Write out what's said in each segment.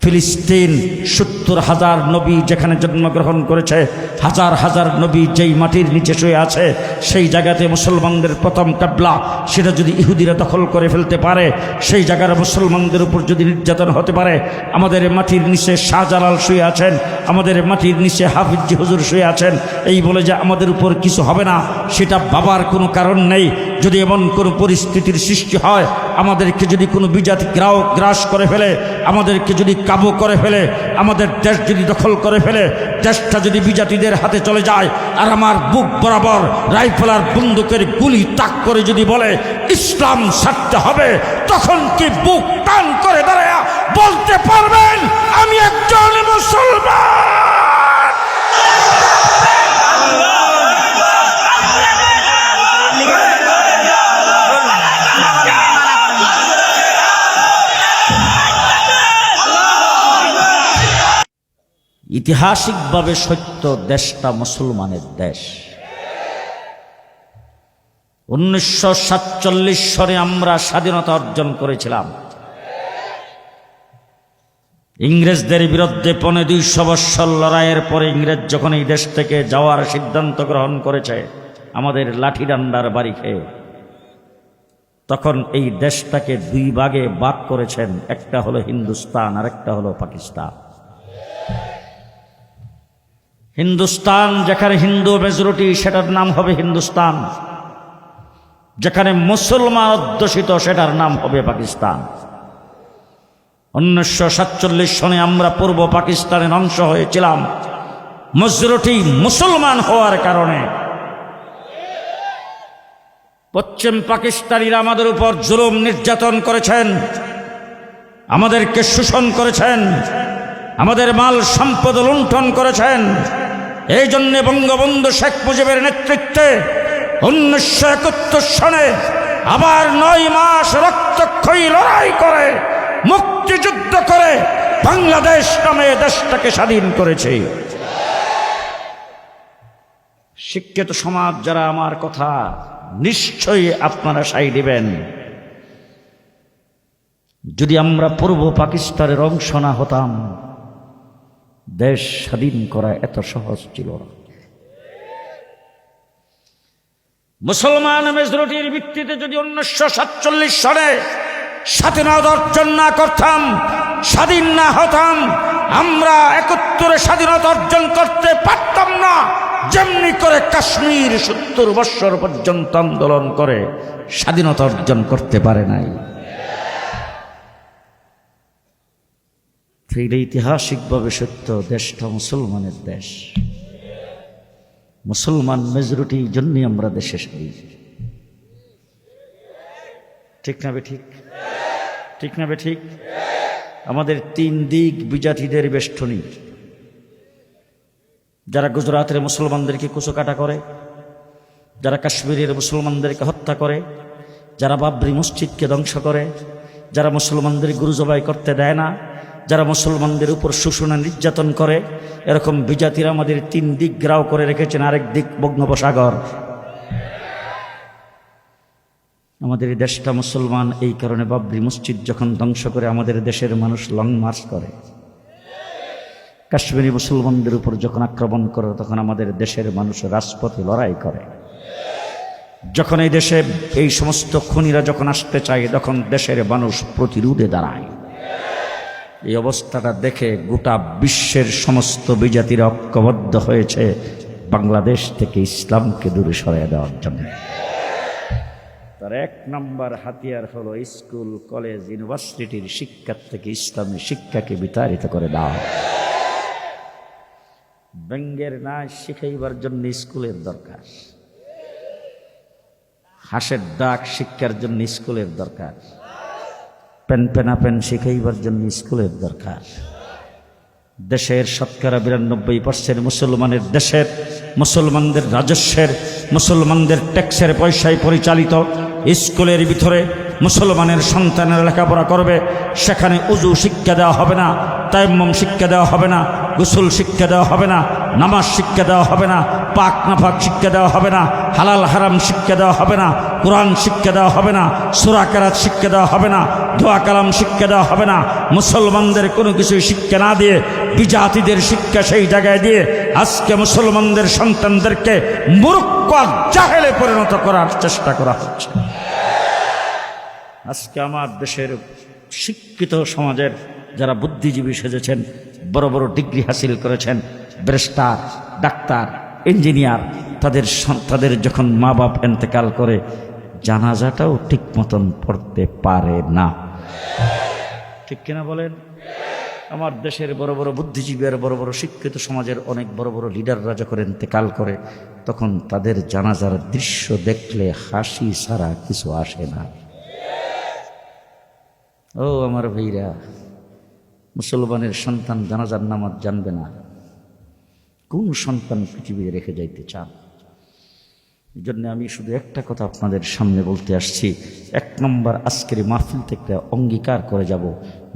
ফিলিস্তিন ৭০,০০০ নবী যেখানে জন্মগ্রহণ করেছে, হাজার হাজার নবী যেই মাটির নিচে শুয়ে আছে, সেই জায়গাতে মুসলমানদের প্রথম কিবলা সেটা যদি ইহুদিরা দখল করে ফেলতে পারে, সেই জায়গার মুসলমানদের উপর যদি নির্যাতন হতে পারে, আমাদের মাটির নিচে শাহজালাল শুয়ে আছেন, আমাদের মাটির নিচে হাফিজ হুজুর শুয়ে আছেন, এই বলে যে আমাদের উপর কিছু হবে না, সেটা ভাবার কোনো কারণ নেই। যদি এমন কোনো পরিস্থিতির সৃষ্টি হয়, আমাদেরকে যদি কোনো বিজাতি গ্রাস করে ফেলে, আমাদেরকে যদি কাবু করে ফেলে, আমাদের দেশ যদি দখল করে ফেলে, দেশটা যদি বিজাতিদের হাতে চলে যায়, আর আমার বুক বরাবর রাইফেল আর বন্দুকের গুলি তাক করে যদি বলে ইসলাম ছাড়তে হবে, তখন কি বুক টান করে দাঁড়ায় বলতে পারবেন আমি একজন মুসলমান? ঐতিহাসিকভাবে সত্য, দেশটা মুসলমানের দেশ। 1947 সনে আমরা স্বাধীনতা অর্জন করেছিলাম। ইংরেজদের বিরুদ্ধে 250 বৎসর লড়াইয়ের পরে ইংরেজ যখন এই দেশ থেকে যাওয়ার সিদ্ধান্ত গ্রহণ করেছে আমাদের লাঠি ডান্ডার বাড়ি খেয়ে, তখন এই দেশটাকে 2 ভাগে ভাগ করেছেন, একটা হলো হিন্দুস্তান আর একটা হলো পাকিস্তান। হিন্দুস্তান যেখানে হিন্দু মেজরিটি সেটার নাম হবে হিন্দুস্তান, যেখানে মুসলমান অধ্যুষিত সেটার নাম হবে পাকিস্তান। 1947 সনে আমরা পূর্ব পাকিস্তানের অংশ হয়েছিলাম মেজরিটি মুসলমান হওয়ার কারণে। পশ্চিম পাকিস্তানিরা আমাদের উপর জুলুম নির্যাতন করেছেন, আমাদেরকে শোষণ করেছেন, আমাদের মাল সম্পদ লুণ্ঠন করেছেন। এই জন্য বঙ্গবন্ধু শেখ মুজিবের নেতৃত্বে 1971 সনে আবার 9 মাস রক্তক্ষয়ী লড়াই করে, মুক্তিযুদ্ধ করে বাংলাদেশ নামে দেশটাকে স্বাধীন করেছে। শিক্ষিত সমাজ যারা আমার কথা নিশ্চয়ই আপনারা সাই দিবেন, যদি আমরা পূর্ব পাকিস্তানের অংশ না হতাম, দেশ স্বাধীন করা এত সহজ ছিল না। মুসলমান মেজরিটির ভিত্তিতে যদি 1947 সনে স্বাধীনতা অর্জন না করতাম, স্বাধীন না হতাম, আমরা 71 স্বাধীনতা অর্জন করতে পারতাম না। যেমনি করে কাশ্মীর 70 বৎসর পর্যন্ত আন্দোলন করে স্বাধীনতা অর্জন করতে পারে নাই। ঐতিহাসিকভাবে সত্য, দেশটা মুসলমানের দেশ, মুসলমান মেজরিটির জন্যই আমরা দেশে স্বাধীন। ঠিক না বে ঠিক? ঠিক না বে ঠিক? আমাদের 3 দিক বিজাতিদের বেষ্টনী। যারা গুজরাটের মুসলমানদেরকে কুচকাটা করে, যারা কাশ্মীরের মুসলমানদেরকে হত্যা করে, যারা বাবরি মসজিদকে ধ্বংস করে, যারা মুসলমানদের গরু জবাই করতে দেয় না, যারা মুসলমানদের উপর শোষণ নির্যাতন করে, এরকম বিজাতিরা আমাদের 3 দিক ঘেরাও করে রেখেছেন। আরেক দিক বঙ্গোপসাগর। আমাদের দেশটা মুসলমান, এই কারণে বাবরি মসজিদ যখন ধ্বংস করে আমাদের দেশের মানুষ লং মার্চ করে। কাশ্মীরি মুসলমানদের উপর যখন আক্রমণ করে তখন আমাদের দেশের মানুষ রাজপথে লড়াই করে। যখন এই দেশে এই সমস্ত খুনিরা যখন আসতে চায় তখন দেশের মানুষ প্রতিরোধে দাঁড়ায়। এই অবস্থাটা দেখে গোটা বিশ্বের সমস্ত বিজাতিরা ঐক্যবদ্ধ হয়েছে বাংলাদেশ থেকে ইসলামকে দূরে সরিয়ে দেওয়ার জন্য। তার 1 নম্বর হাতিয়ার হলো স্কুল, কলেজ, ইউনিভার্সিটির শিক্ষার থেকে ইসলামী শিক্ষাকে বিতাড়িত করে দেওয়া। ব্যঙ্গের নাচ শিখাইবার জন্য স্কুলের দরকার, হাঁসের ডাক শিক্ষার জন্য স্কুলের দরকার, পেন শিখাইবার জন্য স্কুলের দরকার। দেশের 92% মুসলমানের দেশের, মুসলমানদের রাজস্বের, মুসলমানদের ট্যাক্সের পয়সায় পরিচালিত স্কুলের ভিতরে মুসলমানের সন্তানের লেখাপড়া করবে, সেখানে উজু শিক্ষা দেওয়া হবে না, তায়াম্মুম শিক্ষা দেওয়া হবে না, গোসল শিক্ষা দেওয়া হবে না, নামাজ শিক্ষা দেওয়া হবে না, পাক নাফাক শিক্ষা দেওয়া হবে না, হালাল হারাম শিক্ষা দেওয়া হবে না, কোরআন শিক্ষা দেওয়া হবে না, সূরা কেরাত শিক্ষা দেওয়া হবে না, দোয়া কালাম শিক্ষা দেওয়া হবে না। মুসলমানদের কোনো কিছু শিক্ষা না দিয়ে বিজাতিদের শিক্ষা সেই জায়গায় দিয়ে আজকে মুসলমানদের সন্তানদেরকে মূর্খ আর জাহেলে পরিণত করার চেষ্টা করা হচ্ছে। আজকে আমার দেশের শিক্ষিত সমাজের যারা বুদ্ধিজীবী সেজেছেন, বড় বড় ডিগ্রি হাসিল করেছেন, ব্যারিস্টার, ডাক্তার, ইঞ্জিনিয়ার, তাদের যখন মা বাপ এন্তেকাল করে জানাজাটাও ঠিক মতন পড়তে পারে না। ঠিক কিনা বলেন? আমার দেশের বড় বড় বুদ্ধিজীবী আর বড় বড় শিক্ষিত সমাজের অনেক বড় বড় লিডাররা যখন ইন্তেকাল করে তখন তাদের জানাজার দৃশ্য দেখলে হাসি ছাড়া কিছু আসে না। ও আমার ভাইরা, মুসলমানের সন্তান জানাজার নামাজ জানবে না, কোন সন্তান পৃথিবীতে রেখে যাইতে চান? এই জন্য আমি শুধু একটা কথা আপনাদের সামনে বলতে আসছি। 1 নম্বর, আজকের মাহফিল থেকে অঙ্গীকার করে যাব,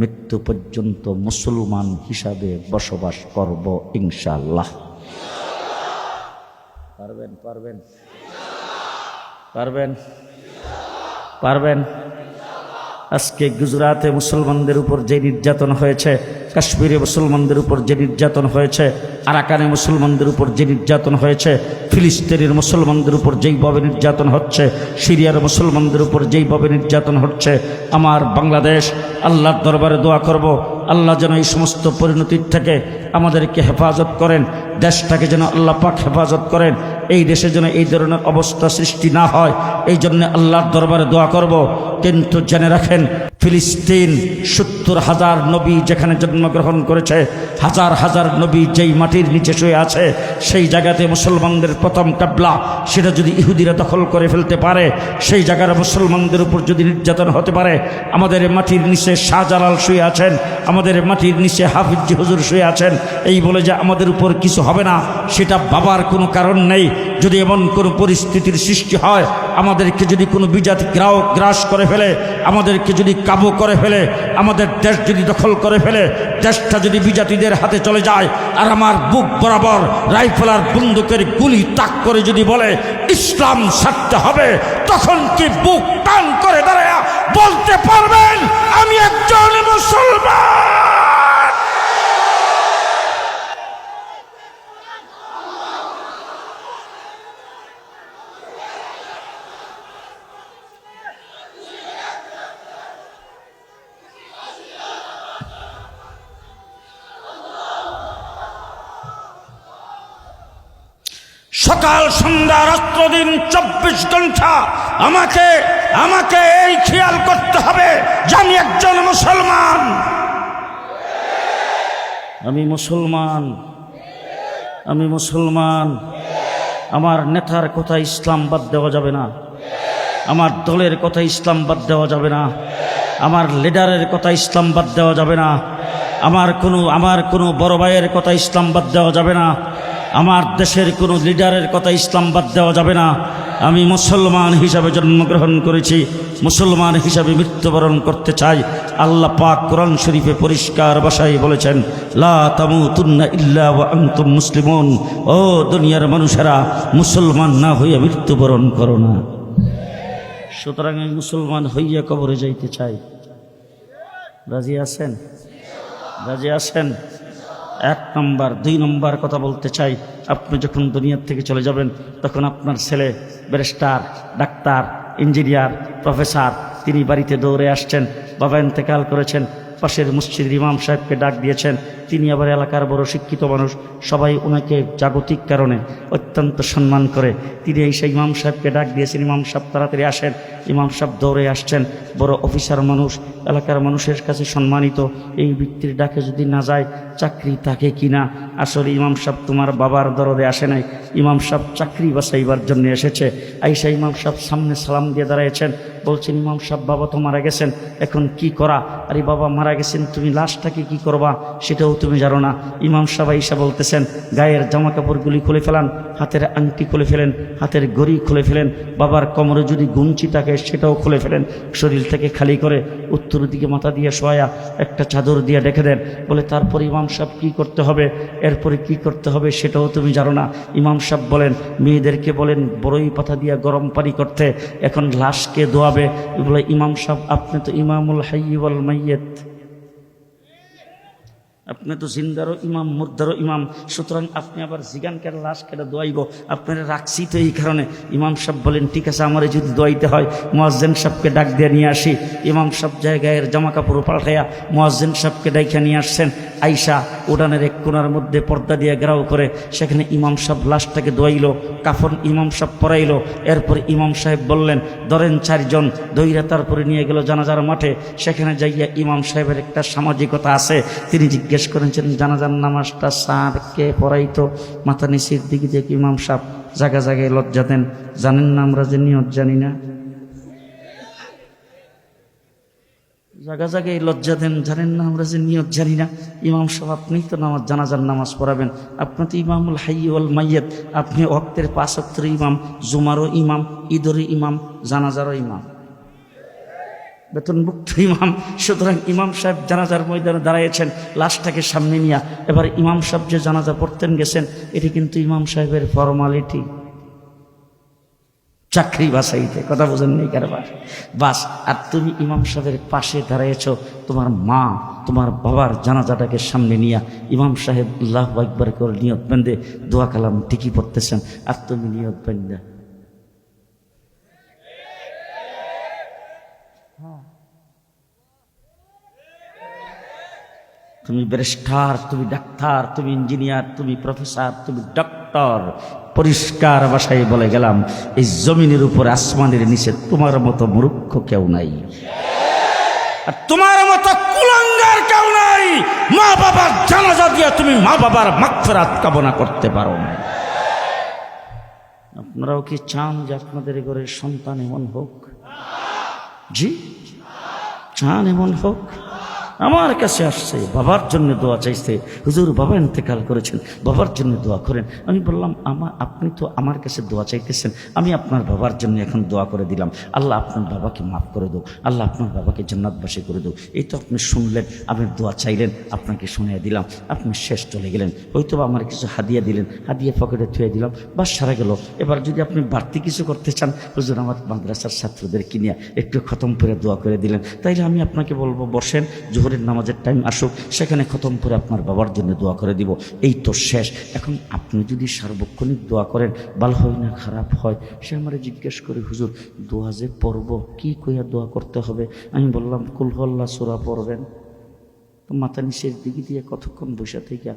মৃত্যু পর্যন্ত মুসলমান হিসাবে বসবাস করব ইনশাআল্লাহ। পারবেন? পারবেন? পারবেন? পারবেন? আজকে গুজরাটে মুসলমানদের উপর যে নির্যাতন হয়েছে, কাশ্মীরে মুসলমানদের উপর যে নির্যাতন হয়েছে, আরাকানে মুসলমানদের উপর যে নির্যাতন হয়েছে, ফিলিস্তিনের মুসলমানদের উপর যেইভাবে নির্যাতন হচ্ছে, সিরিয়ার মুসলমানদের উপর যেইভাবে নির্যাতন হচ্ছে, আমার বাংলাদেশ আল্লাহর দরবারে দোয়া করব, আল্লাহ যেন এই সমস্ত পরিণতির থেকে আমাদেরকে হেফাজত করেন, দেশটাকে যেন আল্লাহ পাক হেফাজত করেন, এই দেশে যেন এই ধরনের অবস্থা সৃষ্টি না হয়, এই জন্য আল্লাহর দরবারে দোয়া করব। কিন্তু জেনে রাখেন, ফিলিস্তিন 70,000 নবী যেখানে জন্মগ্রহণ করেছে, হাজার হাজার নবী যেই মাটির নিচে শুয়ে আছে, সেই জায়গাতে মুসলমানদের প্রথম কিবলা সেটা যদি ইহুদিরা দখল করে ফেলতে পারে, সেই জায়গার মুসলমানদের উপর যদি নির্যাতন হতে পারে, আমাদের মাটির নিচে শাহজালাল শুয়ে আছেন, আমাদের মাটির নিচে হাফিজ হুজুর শুয়ে আছেন, এই বলে যে আমাদের উপর কিছু হবে না সেটা ভাবার কোনো কারণ নেই। যদি এমন কোনো পরিস্থিতির সৃষ্টি হয়, আমাদেরকে যদি কোনো বিজাতি গ্রাস করে ফেলে, আমাদেরকে যদি কাবু করে ফেলে, আমাদের দেশ যদি দখল করে ফেলে, দেশটা যদি বিজাতিদের হাতে চলে যায়, আর আমার বুক বরাবর রাইফেল আর বন্দুকের গুলি তাক করে যদি বলে ইসলাম ছাড়তে হবে, তখন কি বুক টান করে দাঁড়ায় বলতে পারবেন আমি একজন মুসলমান? সকাল সন্ধ্যা রাত্র দিন 24 ঘন্টা আমাকে এই খেয়াল করতে হবে যে আমি একজন মুসলমান। আমি মুসলমান। আমার নেতার কথা ইসলাম বাদ দেওয়া যাবে না, আমার দলের কথা ইসলাম বাদ দেওয়া যাবে না, আমার লিডারের কথা ইসলাম বাদ দেওয়া যাবে না, আমার কোনো বড় ভাইয়ের কথা ইসলাম বাদ দেওয়া যাবে না, আমার দেশের কোনো লিডারের কথা ইসলাম বাদ দেওয়া যাবে না। আমি মুসলমান হিসাবে জন্মগ্রহণ করেছি, মুসলমান হিসাবে মৃত্যুবরণ করতে চাই। আল্লাহ পাক কোরআন শরীফে পরিষ্কার ভাষায় বলেছেন, লা তামুতুন্না ইল্লা ওয়া আনতুম মুসলিমুন। ও দুনিয়ার মানুষেরা, মুসলমান না হইয়া মৃত্যুবরণ করো না। সুতরাং আমি মুসলমান হইয়া কবরে যাইতে চাই। রাজি আছেন? রাজি আছেন? 1 নম্বর। 2 নম্বর কথা বলতে চাই, আপনি যখন দুনিয়ার থেকে চলে যাবেন তখন আপনার ছেলে ব্যারিস্টার, ডাক্তার, ইঞ্জিনিয়ার, প্রফেসর, তিনি বাড়িতে দৌড়ে আসছেন, বাবা ইন্তেকাল করেছেন, পাশের মসজিদের ইমাম সাহেবকে ডাক দিয়েছেন, তিনি আবার এলাকার বড় শিক্ষিত মানুষ, সবাই ওনাকে জাগতিক কারণে অত্যন্ত সম্মান করে। তিনি এই সেই ইমাম সাহেবকে ডাক দিয়েছেন, ইমাম সাহেব তাড়াতাড়ি আসেন। ইমাম সাহেব দৌড়ে আসছেন, বড় অফিসার মানুষ, এলাকার মানুষের কাছে সম্মানিত। এই ব্যক্তির ডাকে যদি না যায়, চাকরি থাকে কিনা? আসলে ইমাম সাহেব তোমার বাবার দরদে আসে নাই, ইমাম সাহেব চাকরি বাঁচাইবার জন্য এসেছে। আইসা ইমাম সাহেব সামনে সালাম দিয়ে দাঁড়িয়েছেন, বলছেন ইমাম সাহেব বাবা তো মারা গেছেন, এখন কি করা? আরে বাবা মারা গেছেন, তুমি লাশটাকে কি করবা সেটাও তুমি জানো না। ইমাম সাহেব আইসা বলতেছেন গায়ের জামা কাপড়গুলি খুলে ফেলান, হাতের আংটি খুলে ফেলেন, হাতের ঘড়ি খুলে ফেলেন, বাবার কোমরে যদি গুঞ্চি থাকে সেটাও খুলে ফেলেন, শরীর থেকে খালি করে উত্তর দিকে মাথা দিয়ে শোয়া একটা চাদর দিয়ে ডেকে দেন। বলে তারপর ইমাম সাহেব কী করতে হবে, এরপরে কি করতে হবে সেটাও তুমি জানো না। ইমাম সাহেব বলেন মেয়েদেরকে বলেন বড়ই পাতা দিয়ে গরম পানি করতে, এখন লাশকে ধোয়াবে। বলে ইমাম সাহেব আপনি তো ইমামুল হাইয়্যি ওয়াল মাইয়্যিত, আপনি তো জিন্দারও ইমাম মুর্দারও ইমাম, সুতরাং আপনি আবার জিগান কেটে লাশ কেটে দোয়াইব, আপনারা রাখছি তো এই কারণে। ইমাম সাহেব বলেন ঠিক আছে, আমারে যদি দোয়াইতে হয় মুয়াজ্জিন সাহেবকে ডাক দিয়ে নিয়ে আসি। ইমাম সাহেব জায়গায় জামা কাপড় পাল্টাইয়া মুয়াজ্জিন সাহেবকে ডাইকা নিয়ে আসছেন। আইসা উড়ানের এক কোণার মধ্যে পর্দা দিয়ে ঘেরাও করে সেখানে ইমাম সাহেব লাশটাকে দোয়াইল, কাফন ইমাম সাহেব পরাইল। এরপর ইমাম সাহেব বললেন ধরেন 4 জন, দইরা তারপরে নিয়ে গেল জানাজার মাঠে। সেখানে যাইয়া ইমাম সাহেবের একটা সামাজিকতা আছে, তিনি জিজ্ঞেস করেছেন জানাজার নামাজটা স্যার কে পড়াইতো? মাথা নিচের দিকে দেখে ইমাম সাহেব জায়গা জায়গায় লজ্জা দেন, জানেন না আমরা যে নিয়ত জানি না? জায়গা জায়গায় লজ্জা দেন, জানেন না আমরা যে নিয়ত জানি না? ইমাম সাহেব আপনি তো জানাজার নামাজ পড়াবেন, আপনি তো ইমামুল হাইয়্যি ওয়াল মাইয়্যিত, আপনি ওয়াক্তের 5 ওয়াক্তের ইমাম, জুমারও ইমাম, ঈদেরও ইমাম, জানাজারও ইমাম, বেতনভুক্ত ইমাম। সুতরাং ইমাম সাহেব জানাজার ময়দানে দাঁড়িয়েছেন লাশটাকে সামনে নিয়ে। এবার ইমাম সাহেব যে জানাজা পড়তেন গেছেন, এটি কিন্তু ইমাম সাহেবের ফরমালিটি, চাকরি বাসাইতে, কথা বোঝেন নেই কারবার বাস। আর তুমি ইমাম সাহেবের পাশে দাঁড়িয়েছ, তোমার মা তোমার বাবার জানাজাটাকে সামনে নিয়ে ইমাম সাহেব আল্লাহু আকবার করে নিয়ত বেঁধে দোয়া কালাম ঠিকই পড়তেছেন, আর তুমি নিয়ত বেঁধে তুমি ব্যারিস্টার, তুমি ডাক্তার, তুমি ইঞ্জিনিয়ার, তুমি প্রফেসর, তুমি ডক্টর। পরিষ্কার ভাষায় বলে গেলাম এই জমিনের উপর আসমানের নিচে তোমার মতো মূর্খ কেউ নাই, আর তোমার মতো কুলাঙ্গার কেউ নাই। মা বাবার জানাজা দিয়ে তুমি মা বাবার মাগফিরাত কামনা করতে পারো না। আপনারাও কি চান যে আপনাদের ঘরের সন্তান এমন হোক? জি চান এমন হোক? আমার কাছে আসছে, বাবার জন্য দোয়া চাইছে, হুজুর বাবা ইন্তেকাল করেছেন, বাবার জন্য দোয়া করেন। আমি বললাম আপনি তো আমার কাছে দোয়া চাইতেছেন, আমি আপনার বাবার জন্য এখন দোয়া করে দিলাম, আল্লাহ আপনার বাবাকে মাফ করে দাও, আল্লাহ আপনার বাবাকে জান্নাতবাসী করে দাও। এই তো আপনি শুনলেন, আপনি দোয়া চাইলেন, আপনাকে শুনিয়ে দিলাম, আপনি শেষ চলে গেলেন, হয়তো আমার কিছু হাদিয়া দিলেন, হাদিয়া পকেটে থুয়ে দিলাম, বাস সারা গেল। এবার যদি আপনি বাড়তি কিছু করতে চান, হুজুর আমার মাদ্রাসার ছাত্রদেরকে নিয়ে একটু খতম করে দোয়া করে দিলেন, তাইলে আমি আপনাকে বলবো বসেন, জোহরের নামাজের টাইম আসুক, সেখানে খতম করে আপনার বাবার জন্য দোয়া করে দিব, এই তো শেষ। এখন আপনি যদি সার্বক্ষণিক দোয়া করেন, ভালো হয় না খারাপ হয়? সে আমারে জিজ্ঞেস করে হুজুর দোয়া যে পড়ব কি কইয়া দোয়া করতে হবে? আমি বললাম কুল হুয়াল্লাহ সূরা পড়বেন। তো মাথা নিচের দিকে দিয়ে কতক্ষণ বসে থেকে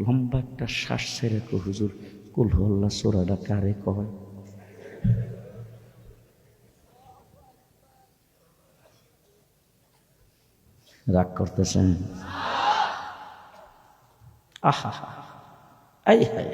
লম্বা একটা শ্বাস ছেড়ে হুজুর কুল হুয়াল্লাহ সূরাটা কারে কয়? রাগ করতেছেন? আহা, আই হায়,